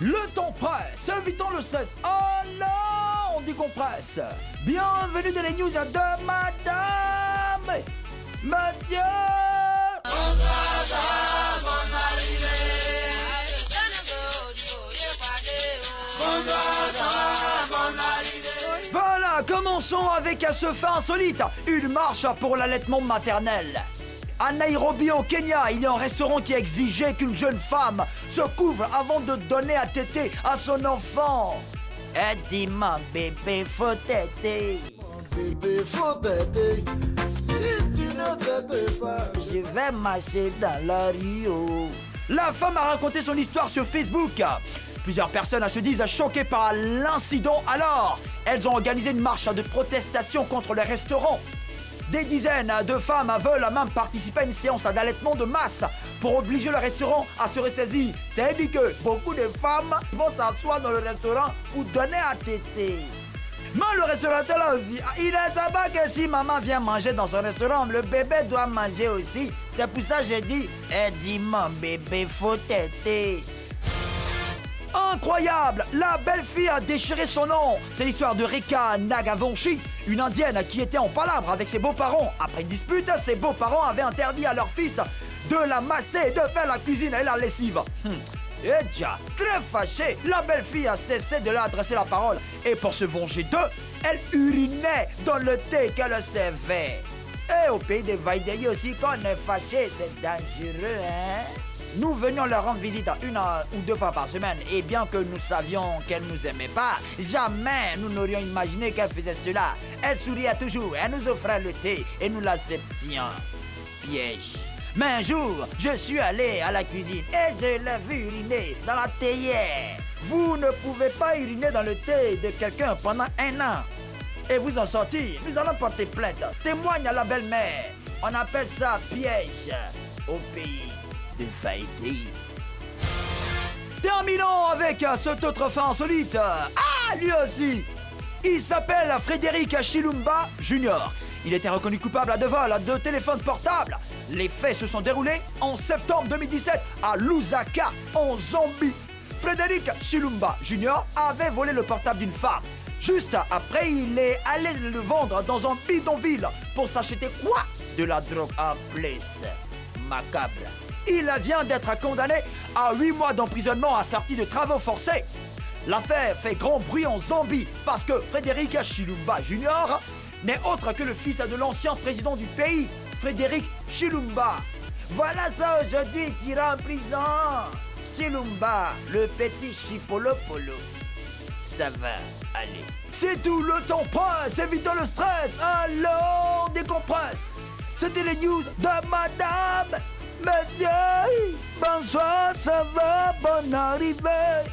Le temps presse, évitons le stress. Alors, on décompresse. Bienvenue dans les news de Madame Mathieu. Voilà, commençons avec ce fait insolite. Une marche pour l'allaitement maternel. À Nairobi, au Kenya, il y a un restaurant qui exigeait qu'une jeune femme se couvre avant de donner à téter à son enfant. Eh, dis mon bébé, faut téter. Mon bébé, faut téter. Si tu ne tétais pas, je vais marcher dans la rue. Oh. La femme a raconté son histoire sur Facebook. Plusieurs personnes se disent choquées par l'incident. Alors, elles ont organisé une marche de protestation contre le restaurant. Des dizaines de femmes veulent même participer à une séance d'allaitement de masse pour obliger le restaurant à se ressaisir. C'est dit que beaucoup de femmes vont s'asseoir dans le restaurant pour donner à téter. Mais le restaurateur là aussi, il ne sait pas que si maman vient manger dans son restaurant, le bébé doit manger aussi. C'est pour ça que j'ai dit, eh dis mon bébé, faut téter. Incroyable! La belle-fille a déchiré son nom. C'est l'histoire de Rika Nagavonshi, une indienne qui était en palabre avec ses beaux-parents. Après une dispute, ses beaux-parents avaient interdit à leur fils de la masser, de faire la cuisine et la lessive. Et déjà, très fâchée, la belle-fille a cessé de leur adresser la parole. Et pour se venger d'eux, elle urinait dans le thé qu'elle servait. Et au pays des Vaidéi aussi, quand on est fâché, c'est dangereux, hein? Nous venions leur rendre visite une ou deux fois par semaine. Et bien que nous savions qu'elle ne nous aimait pas, jamais nous n'aurions imaginé qu'elle faisait cela. Elle souriait toujours, elle nous offrait le thé et nous l'acceptions. Piège. Mais un jour, je suis allé à la cuisine et je l'ai vu uriner dans la théière. Vous ne pouvez pas uriner dans le thé de quelqu'un pendant 1 an et vous en sortir. Nous allons porter plainte. Témoigne à la belle-mère. On appelle ça piège au pays de Vaidéi. Terminons avec cet autre fait insolite. Ah, lui aussi. Il s'appelle Frédéric Chilumba Jr. Il était reconnu coupable de vol de téléphone portable. Les faits se sont déroulés en septembre 2017 à Lusaka, en Zambie. Frédéric Chilumba Jr. avait volé le portable d'une femme. Juste après, il est allé le vendre dans un bidonville pour s'acheter quoi? De la drogue en plus. Macabre. Il vient d'être condamné à 8 mois d'emprisonnement assorti de travaux forcés. L'affaire fait grand bruit en Zambie parce que Frédéric Chilumba Jr. n'est autre que le fils de l'ancien président du pays, Frédéric Chilumba. Voilà ça aujourd'hui, il ira en prison. Chilumba, le petit Chipolopolo. Ça va aller. C'est tout, le temps presse, évitons le stress, allons décompresse. C'était les news de Madame Monsieur. Bonsoir, ça va, bonne arrivée.